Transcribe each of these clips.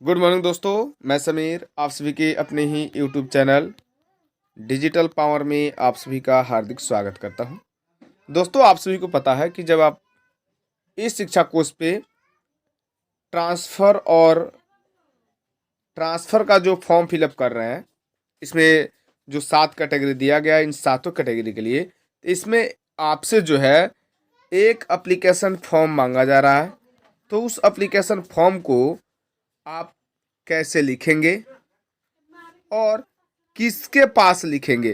Good morning दोस्तों, मैं समीर आप सभी के अपने ही यूट्यूब चैनल डिजिटल पावर में आप सभी का हार्दिक स्वागत करता हूं। दोस्तों, आप सभी को पता है कि जब आप इस शिक्षा कोर्स पे ट्रांसफ़र का जो फॉर्म फिलअप कर रहे हैं, इसमें जो 7 कैटेगरी दिया गया है, इन सातों कैटेगरी के लिए इसमें आपसे जो है एक एप्लीकेशन फॉर्म मांगा जा रहा है। तो उस एप्लीकेशन फॉर्म को आप कैसे लिखेंगे और किसके पास लिखेंगे,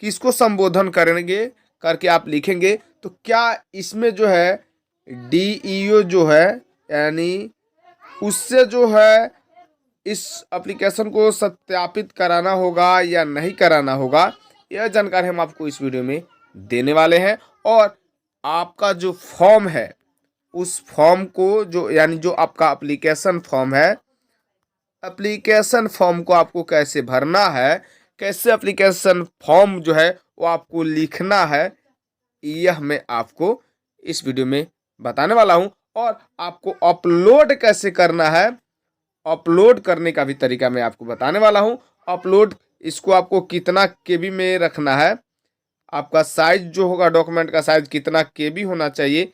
किसको संबोधन करेंगे करके आप लिखेंगे, तो क्या इसमें जो है डीईओ जो है यानी उससे जो है इस एप्लीकेशन को सत्यापित कराना होगा या नहीं कराना होगा, यह जानकारी हम आपको इस वीडियो में देने वाले हैं। और आपका जो फॉर्म है उस फॉर्म को जो आपका एप्लीकेशन फॉर्म है, एप्लीकेशन फॉर्म को आपको कैसे भरना है, कैसे एप्लीकेशन फॉर्म जो है वो आपको लिखना है, यह मैं आपको इस वीडियो में बताने वाला हूं। और आपको अपलोड कैसे करना है, अपलोड करने का भी तरीका मैं आपको बताने वाला हूं। अपलोड इसको आपको कितना केबी में रखना है, आपका साइज जो होगा डॉक्यूमेंट का साइज कितना केबी होना चाहिए,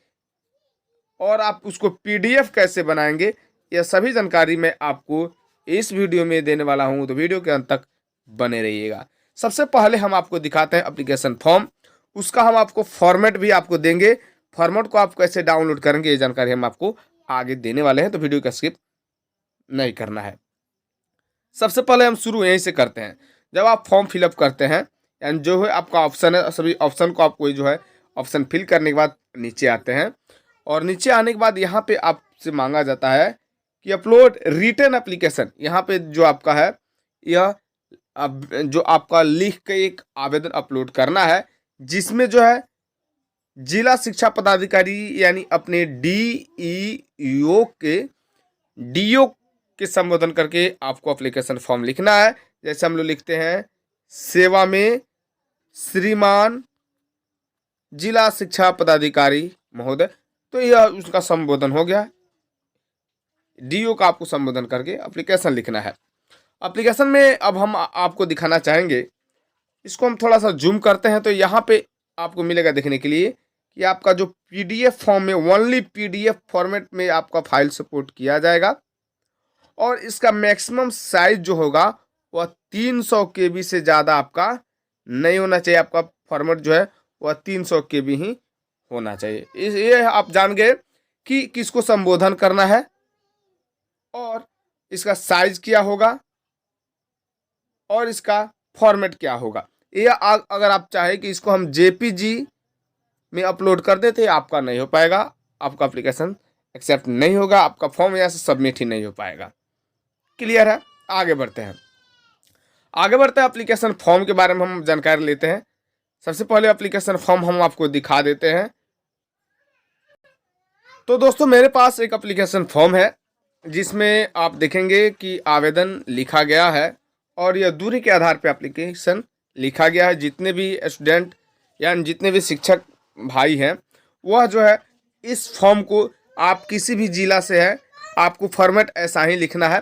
और आप उसको पीडीएफ कैसे बनाएंगे, यह सभी जानकारी मैं आपको इस वीडियो में देने वाला हूं। तो वीडियो के अंत तक बने रहिएगा। सबसे पहले हम आपको दिखाते हैं एप्लीकेशन फॉर्म, उसका हम आपको फॉर्मेट भी आपको देंगे। फॉर्मेट को आप कैसे डाउनलोड करेंगे ये जानकारी हम आपको आगे देने वाले हैं, तो वीडियो का स्किप नहीं करना है। सबसे पहले हम शुरू यहीं से करते हैं। जब आप फॉर्म फिलअप करते हैं यानी जो है आपका ऑप्शन है, सभी ऑप्शन को आपको जो है ऑप्शन फिल करने के बाद नीचे आते हैं, और नीचे आने के बाद यहाँ पे आपसे मांगा जाता है कि अपलोड रिटन एप्लीकेशन। यहाँ पे जो आपका है यह अब जो आपका लिख के एक आवेदन अपलोड करना है, जिसमें जो है जिला शिक्षा पदाधिकारी यानी अपने डीईओ के संबोधन करके आपको एप्लीकेशन फॉर्म लिखना है। जैसे हम लोग लिखते हैं सेवा में श्रीमान जिला शिक्षा पदाधिकारी महोदय, तो यह उसका संबोधन हो गया। डीओ का आपको संबोधन करके एप्लीकेशन लिखना है। एप्लीकेशन में अब हम आपको दिखाना चाहेंगे, इसको हम थोड़ा सा जूम करते हैं, तो यहाँ पे आपको मिलेगा देखने के लिए कि आपका जो पीडीएफ फॉर्म में ओनली पीडीएफ फॉर्मेट में आपका फाइल सपोर्ट किया जाएगा, और इसका मैक्सिमम साइज जो होगा वह 300 केबी से ज़्यादा आपका नहीं होना चाहिए। आपका फॉर्मेट जो है वह 300 केबी ही होना चाहिए। ये आप जान गए कि किसको संबोधन करना है और इसका साइज क्या होगा और इसका फॉर्मेट क्या होगा। ये अगर आप चाहें कि इसको हम जेपीजी में अपलोड कर देते, आपका नहीं हो पाएगा, आपका एप्लीकेशन एक्सेप्ट नहीं होगा, आपका फॉर्म यहाँ से सबमिट ही नहीं हो पाएगा। क्लियर है? आगे बढ़ते हैं। एप्लीकेशन फॉर्म के बारे में हम जानकारी लेते हैं। सबसे पहले एप्लीकेशन फॉर्म हम आपको दिखा देते हैं। तो दोस्तों, मेरे पास एक एप्लीकेशन फॉर्म है जिसमें आप देखेंगे कि आवेदन लिखा गया है, और यह दूरी के आधार पर एप्लीकेशन लिखा गया है। जितने भी स्टूडेंट यानी जितने भी शिक्षक भाई हैं, वह जो है इस फॉर्म को, आप किसी भी जिला से है, आपको फॉर्मेट ऐसा ही लिखना है,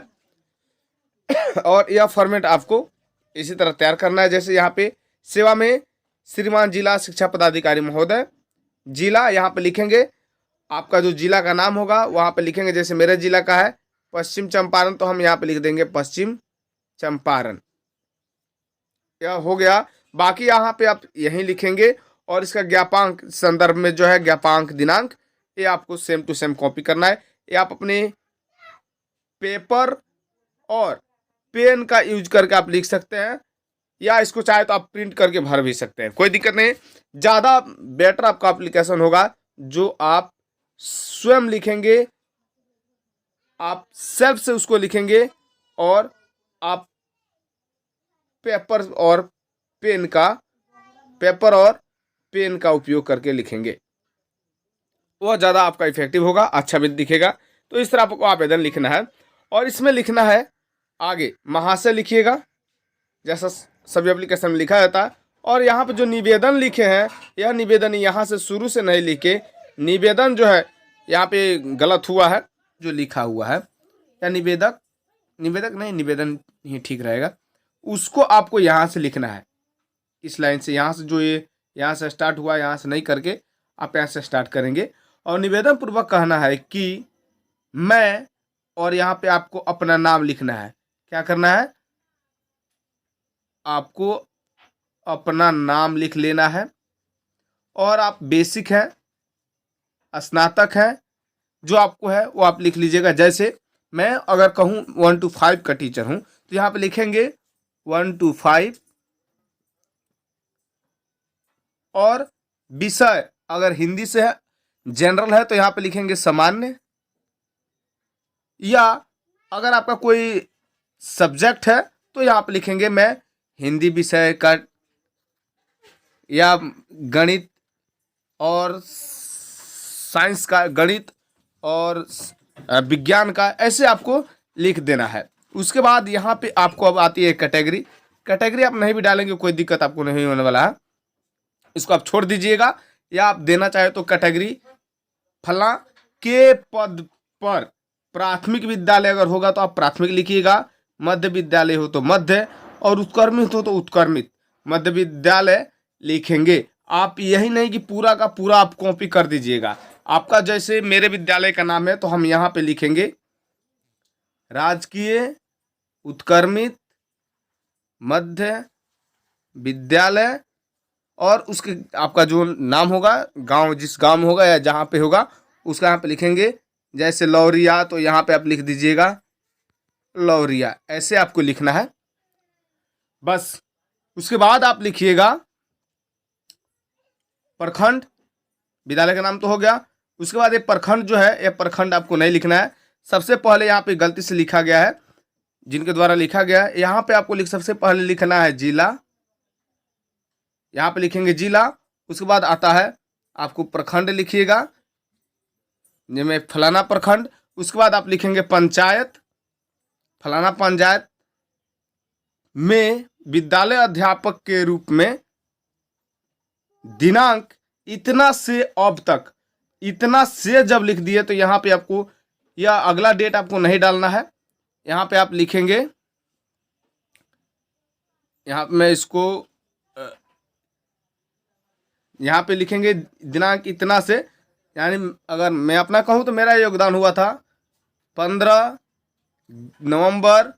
और यह फॉर्मेट आपको इसी तरह तैयार करना है। जैसे यहाँ पे सेवा में श्रीमान जिला शिक्षा पदाधिकारी महोदय, जिला यहाँ पे लिखेंगे, आपका जो जिला का नाम होगा वहाँ पे लिखेंगे। जैसे मेरे जिला का है पश्चिम चंपारण, तो हम यहाँ पे लिख देंगे पश्चिम चंपारण। यह हो गया। बाकी यहाँ पे आप यहीं लिखेंगे, और इसका ज्ञापांक संदर्भ में जो है ज्ञापांक दिनांक, ये आपको सेम टू सेम कॉपी करना है। ये आप अपने पेपर और पेन का यूज करके आप लिख सकते हैं, या इसको चाहे तो आप प्रिंट करके भर भी सकते हैं, कोई दिक्कत नहीं। ज़्यादा बेटर आपका एप्लीकेशन होगा जो आप स्वयं लिखेंगे, आप सेल्फ से उसको लिखेंगे, और आप पेपर और पेन का उपयोग करके लिखेंगे, वह ज़्यादा आपका इफेक्टिव होगा, अच्छा भी दिखेगा। तो इस तरह आपको आवेदन लिखना है, और इसमें लिखना है आगे महाशय लिखिएगा, जैसा सभी एप्लीकेशन में लिखा जाता है। और यहाँ पे जो निवेदन लिखे हैं, यह निवेदन यहाँ से शुरू से नहीं लिखे, निवेदन जो है यहाँ पे गलत हुआ है जो लिखा हुआ है, या निवेदक, निवेदक नहीं, निवेदन ही ठीक रहेगा, उसको आपको यहाँ से लिखना है। इस लाइन से, यहाँ से जो ये यहाँ से स्टार्ट हुआ, यहाँ से नहीं करके आप यहाँ से स्टार्ट करेंगे और निवेदन पूर्वक कहना है कि मैं, और यहाँ पे आपको अपना नाम लिखना है। क्या करना है? आपको अपना नाम लिख लेना है। और आप बेसिक हैं, स्नातक हैं, जो आपको है वो आप लिख लीजिएगा। जैसे मैं अगर कहूँ 1 to 5 का टीचर हूँ तो यहाँ पे लिखेंगे 1 to 5, और विषय अगर हिंदी से है, जनरल है, तो यहाँ पे लिखेंगे सामान्य, या अगर आपका कोई सब्जेक्ट है तो यहाँ पे लिखेंगे मैं हिंदी विषय का, या गणित और साइंस का, गणित और विज्ञान का, ऐसे आपको लिख देना है। उसके बाद यहाँ पे आपको अब आती है कैटेगरी। कैटेगरी आप नहीं भी डालेंगे कोई दिक्कत आपको नहीं होने वाला है, इसको आप छोड़ दीजिएगा। या आप देना चाहे तो कैटेगरी फला के पद पर, प्राथमिक विद्यालय अगर होगा तो आप प्राथमिक लिखिएगा, मध्य विद्यालय हो तो मध्य, और उत्क्रमित हो तो उत्क्रमित मध्य विद्यालय लिखेंगे। आप यही नहीं कि पूरा का पूरा आप कॉपी कर दीजिएगा। आपका जैसे मेरे विद्यालय का नाम है तो हम यहाँ पे लिखेंगे राजकीय उत्क्रमित मध्य विद्यालय, और उसके आपका जो नाम होगा, गांव जिस गांव में होगा या जहाँ पे होगा उसका यहाँ पे लिखेंगे। जैसे लौरिया, तो यहाँ पे आप लिख दीजिएगा लौरिया, ऐसे आपको लिखना है बस। उसके बाद आप लिखिएगा प्रखंड, विद्यालय का नाम तो हो गया। उसके बाद ये प्रखंड जो है, ये प्रखंड आपको नहीं लिखना है। सबसे पहले यहाँ पे गलती से लिखा गया है, जिनके द्वारा लिखा गया है, यहाँ पे आपको सबसे पहले लिखना है जिला, यहाँ पे लिखेंगे जिला। उसके बाद आता है आपको प्रखंड लिखिएगा, जिसमें फलाना प्रखंड। उसके बाद आप लिखेंगे पंचायत, फलाना पंचायत में विद्यालय अध्यापक के रूप में दिनांक इतना से अब तक, इतना से जब लिख दिए तो यहाँ पे आपको या अगला डेट आपको नहीं डालना है। यहाँ पे आप लिखेंगे, यहाँ पे मैं इसको यहाँ पे लिखेंगे दिनांक इतना से, यानी अगर मैं अपना कहूँ तो मेरा योगदान हुआ था 15 नवंबर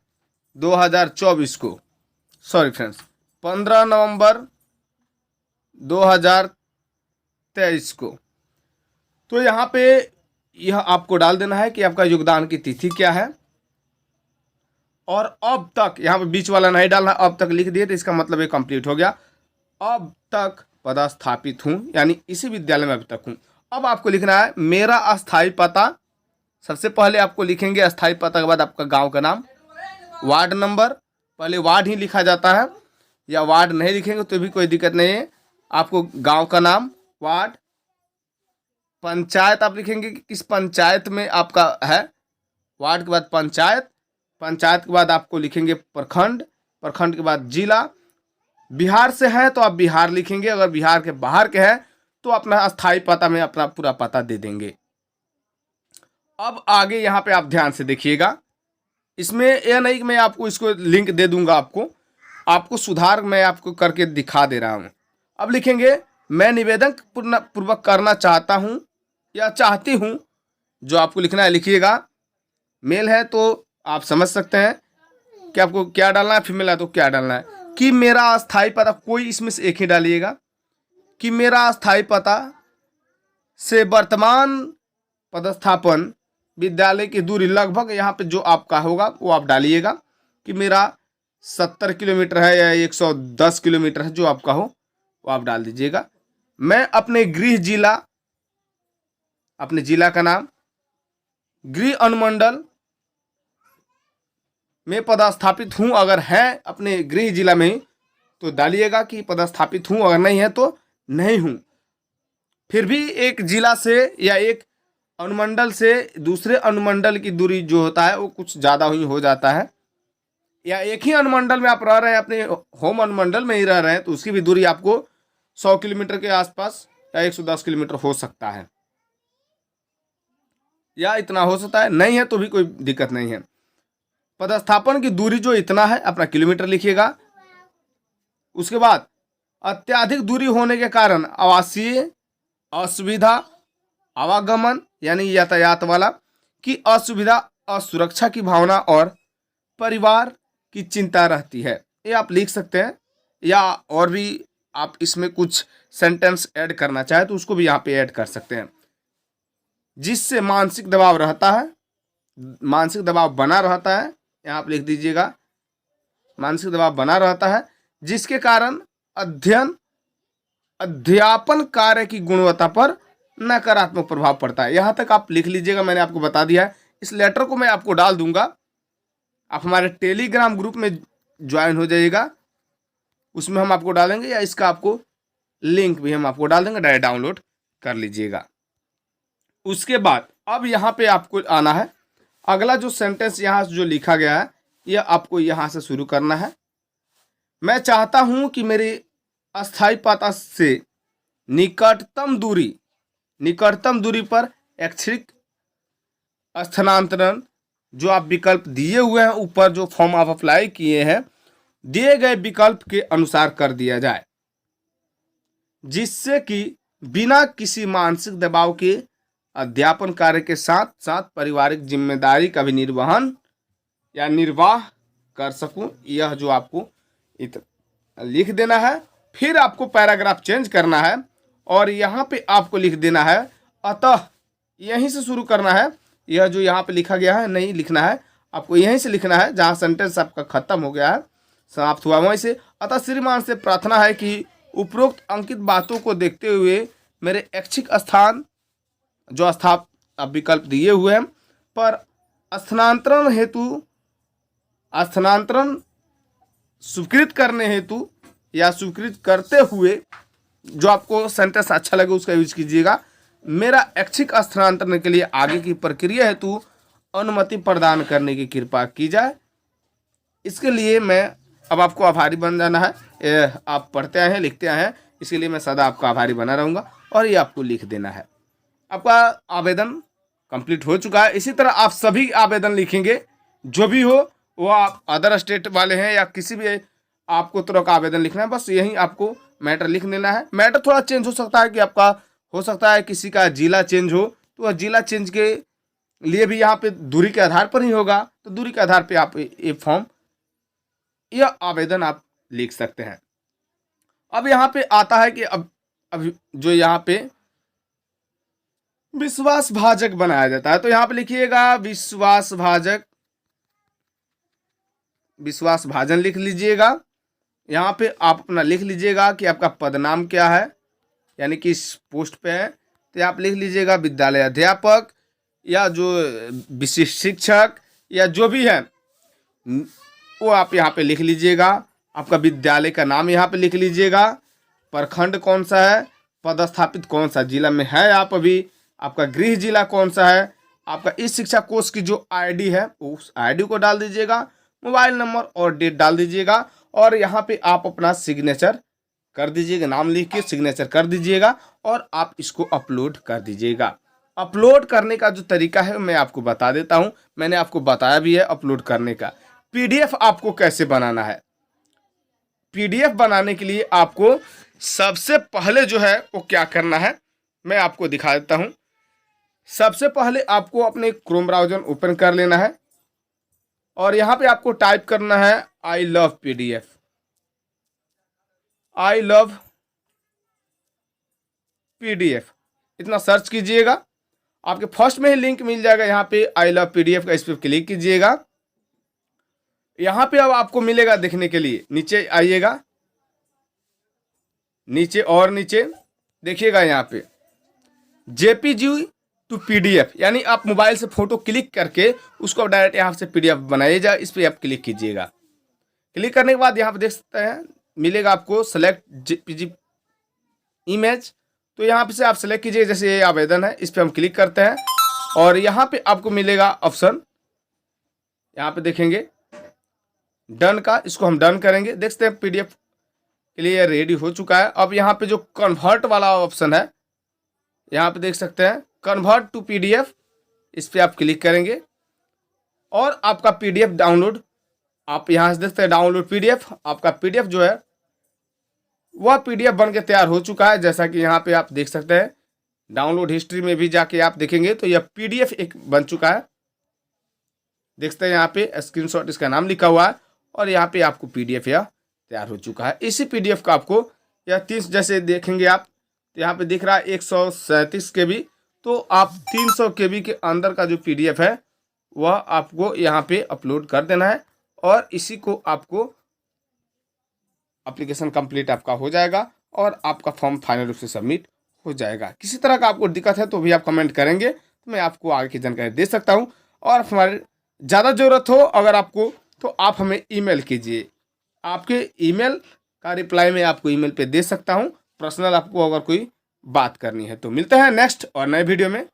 2024 को, सॉरी फ्रेंड्स, 15 नवंबर 2023 को। तो यहाँ पे यह आपको डाल देना है कि आपका योगदान की तिथि क्या है, और अब तक यहाँ पे बीच वाला नहीं डालना, अब तक लिख दिए तो इसका मतलब ये कंप्लीट हो गया। अब तक पदस्थापित हूँ, यानी इसी विद्यालय में अभी तक हूँ। अब आपको लिखना है मेरा अस्थायी पता। सबसे पहले आपको लिखेंगे अस्थायी पता के बाद आपका गांव का नाम, वार्ड नंबर, पहले वार्ड ही लिखा जाता है, या वार्ड नहीं लिखेंगे तो भी कोई दिक्कत नहीं है। आपको गांव का नाम, वार्ड, पंचायत आप लिखेंगे कि किस पंचायत में आपका है, वार्ड के बाद पंचायत, पंचायत के बाद आपको लिखेंगे प्रखंड, प्रखंड के बाद जिला। बिहार से है तो आप बिहार लिखेंगे, अगर बिहार के बाहर के हैं तो अपना अस्थायी पता में अपना पूरा पता दे देंगे। अब आगे यहाँ पे आप ध्यान से देखिएगा, इसमें यह नहीं कि मैं आपको इसको लिंक दे दूंगा, आपको सुधार मैं आपको करके दिखा दे रहा हूँ। अब लिखेंगे मैं निवेदन पूर्वक करना चाहता हूँ या चाहती हूँ, जो आपको लिखना है लिखिएगा। मेल है तो आप समझ सकते हैं कि आपको क्या डालना है, फीमेल है तो क्या डालना है। कि मेरा अस्थायी पता, कोई इसमें से एक ही डालिएगा, कि मेरा अस्थायी पता से वर्तमान पदस्थापन विद्यालय की दूरी लगभग, यहाँ पे जो आपका होगा वो आप डालिएगा, कि मेरा 70 किलोमीटर है या 110 किलोमीटर है, जो आपका हो वो आप डाल दीजिएगा। मैं अपने गृह जिला, अपने जिला का नाम, गृह अनुमंडल में पदस्थापित हूँ, अगर है अपने गृह जिला में ही तो डालिएगा कि पदस्थापित हूँ, अगर नहीं है तो नहीं हूँ। फिर भी एक जिला से या एक अनुमंडल से दूसरे अनुमंडल की दूरी जो होता है वो कुछ ज़्यादा ही हो जाता है, या एक ही अनुमंडल में आप रह रहे हैं, अपने होम अनुमंडल में ही रह रहे हैं, तो उसकी भी दूरी आपको 100 किलोमीटर के आसपास या 110 किलोमीटर हो सकता है, या इतना हो सकता है, नहीं है तो भी कोई दिक्कत नहीं है। पदस्थापन की दूरी जो इतना है अपना किलोमीटर लिखिएगा। उसके बाद अत्याधिक दूरी होने के कारण आवासीय असुविधा, आवागमन यानी यातायात वाला की असुविधा, असुरक्षा की भावना और परिवार की चिंता रहती है। ये आप लिख सकते हैं, या और भी आप इसमें कुछ सेंटेंस ऐड करना चाहे तो उसको भी यहाँ पे ऐड कर सकते हैं। जिससे मानसिक दबाव रहता है, मानसिक दबाव बना रहता है, यहाँ पे लिख दीजिएगा मानसिक दबाव बना रहता है, जिसके कारण अध्यापन कार्य की गुणवत्ता पर नकारात्मक प्रभाव पड़ता है। यहाँ तक आप लिख लीजिएगा, मैंने आपको बता दिया है। इस लेटर को मैं आपको डाल दूंगा, आप हमारे टेलीग्राम ग्रुप में ज्वाइन हो जाइएगा, उसमें हम आपको डालेंगे, या इसका आपको लिंक भी हम आपको डाल देंगे, डायरेक्ट डाउनलोड कर लीजिएगा। उसके बाद अब यहाँ पे आपको आना है, अगला जो सेंटेंस यहाँ जो लिखा गया है यह आपको यहाँ से शुरू करना है। मैं चाहता हूँ कि मेरी अस्थायी पता से निकटतम दूरी पर ऐच्छिक स्थानांतरण जो आप विकल्प दिए हुए हैं, ऊपर जो फॉर्म आप अप्लाई किए हैं, दिए गए विकल्प के अनुसार कर दिया जाए, जिससे कि बिना किसी मानसिक दबाव के अध्यापन कार्य के साथ साथ पारिवारिक जिम्मेदारी का भी निर्वाह कर सकूं। यह जो आपको लिख देना है। फिर आपको पैराग्राफ चेंज करना है और यहाँ पे आपको लिख देना है अतः, यहीं से शुरू करना है। यह जो यहाँ पे लिखा गया है नहीं लिखना है, आपको यहीं से लिखना है जहाँ सेंटेंस आपका खत्म हो गया है, समाप्त हुआ वहीं से। अतः श्रीमान से प्रार्थना है कि उपरोक्त अंकित बातों को देखते हुए मेरे ऐच्छिक स्थान जो विकल्प दिए हुए हैं पर स्थानांतरण स्वीकृत करने हेतु या स्वीकृत करते हुए जो आपको सेंटेंस अच्छा लगे उसका यूज कीजिएगा। मेरा ऐच्छिक स्थानांतरण के लिए आगे की प्रक्रिया हेतु अनुमति प्रदान करने की कृपा की जाए। इसके लिए मैं अब आपको आभारी बन जाना है। आप पढ़ते आए हैं, लिखते आए हैं, इसके लिए मैं सदा आपका आभारी बना रहूँगा और ये आपको लिख देना है। आपका आवेदन कंप्लीट हो चुका है। इसी तरह आप सभी आवेदन लिखेंगे, जो भी हो वो आप अदर स्टेट वाले हैं या किसी भी आपको तरह का आवेदन लिखना है, बस यही आपको मैटर लिख देना है। मैटर थोड़ा चेंज हो सकता है कि आपका हो सकता है किसी का जिला चेंज हो, तो वह जिला चेंज के लिए भी यहाँ पे दूरी के आधार पर ही होगा, तो दूरी के आधार पे आप ये फॉर्म या आवेदन आप लिख सकते हैं। अब यहाँ पे आता है कि अब जो यहाँ पे विश्वास भाजक बनाया जाता है, तो यहाँ पे लिखिएगा विश्वास भाजन लिख लीजिएगा। यहाँ पे आप अपना लिख लीजिएगा कि आपका पदनाम क्या है, यानी कि इस पोस्ट पे है, तो आप लिख लीजिएगा विद्यालय अध्यापक या जो विशिष्ट शिक्षक या जो भी है वो आप यहाँ पे लिख लीजिएगा। आपका विद्यालय का नाम यहाँ पे लिख लीजिएगा, प्रखंड कौन सा है, पदस्थापित कौन सा जिला में है आप अभी, आपका गृह जिला कौन सा है, आपका इस शिक्षा कोर्स की जो आईडी है उस आईडी को डाल दीजिएगा, मोबाइल नंबर और डेट डाल दीजिएगा और यहाँ पे आप अपना सिग्नेचर कर दीजिएगा, नाम लिख के सिग्नेचर कर दीजिएगा और आप इसको अपलोड कर दीजिएगा। अपलोड करने का जो तरीका है मैं आपको बता देता हूँ, मैंने आपको बताया भी है अपलोड करने का। पीडीएफ आपको कैसे बनाना है, पीडीएफ बनाने के लिए आपको सबसे पहले जो है वो क्या करना है मैं आपको दिखा देता हूँ। सबसे पहले आपको अपने क्रोम ब्राउज़र ओपन कर लेना है और यहाँ पे आपको टाइप करना है I love PDF, I love PDF, इतना सर्च कीजिएगा। आपके फर्स्ट में ही लिंक मिल जाएगा यहाँ पे आई लव पीडीएफ का, इस पर क्लिक कीजिएगा। यहाँ पे अब आपको मिलेगा देखने के लिए, नीचे आइएगा, नीचे और नीचे देखिएगा यहाँ पे जेपीजी टू पीडीएफ, यानी आप मोबाइल से फोटो क्लिक करके उसको डायरेक्ट यहाँ से पीडीएफ बनाइएगा। इस पर आप क्लिक कीजिएगा। क्लिक करने के बाद यहाँ पे देख सकते हैं मिलेगा आपको सेलेक्ट जेपीजी इमेज, तो यहाँ पे से आप सेलेक्ट कीजिए, जैसे ये आवेदन है इस पर हम क्लिक करते हैं और यहाँ पे आपको मिलेगा ऑप्शन, यहाँ पे देखेंगे डन का, इसको हम डन करेंगे। देखते हैं पीडीएफ के लिए रेडी हो चुका है। अब यहाँ पे जो कन्वर्ट वाला ऑप्शन है यहाँ पे देख सकते हैं कन्वर्ट टू पीडीएफ, इस पर आप क्लिक करेंगे। और आपका पीडीएफ डाउनलोड आप यहाँ से देखते हैं, डाउनलोड पीडीएफ। आपका पीडीएफ जो है वह पीडीएफ बन के तैयार हो चुका है। जैसा कि यहाँ पे आप देख सकते हैं, डाउनलोड हिस्ट्री में भी जाके आप देखेंगे तो यह पीडीएफ एक बन चुका है। देखते हैं यहाँ पे स्क्रीनशॉट इसका नाम लिखा हुआ है और यहाँ पे आपको पीडीएफ यह तैयार हो चुका है। इसी पीडीएफ का आपको यह 30 जैसे देखेंगे आप, तो यहाँ पे दिख रहा है 137 KB, तो आप 300 KB के अंदर का जो पीडीएफ है वह आपको यहाँ पे अपलोड कर देना है और इसी को आपको एप्लीकेशन कंप्लीट आपका हो जाएगा और आपका फॉर्म फाइनल रूप से सबमिट हो जाएगा। किसी तरह का आपको दिक्कत है तो भी आप कमेंट करेंगे तो मैं आपको आगे की जानकारी दे सकता हूँ। और हमारे ज़्यादा ज़रूरत हो अगर आपको तो आप हमें ईमेल कीजिए, आपके ईमेल का रिप्लाई मैं आपको ईमेल पे दे सकता हूँ। पर्सनल आपको अगर कोई बात करनी है तो मिलते हैं नेक्स्ट और नए वीडियो में।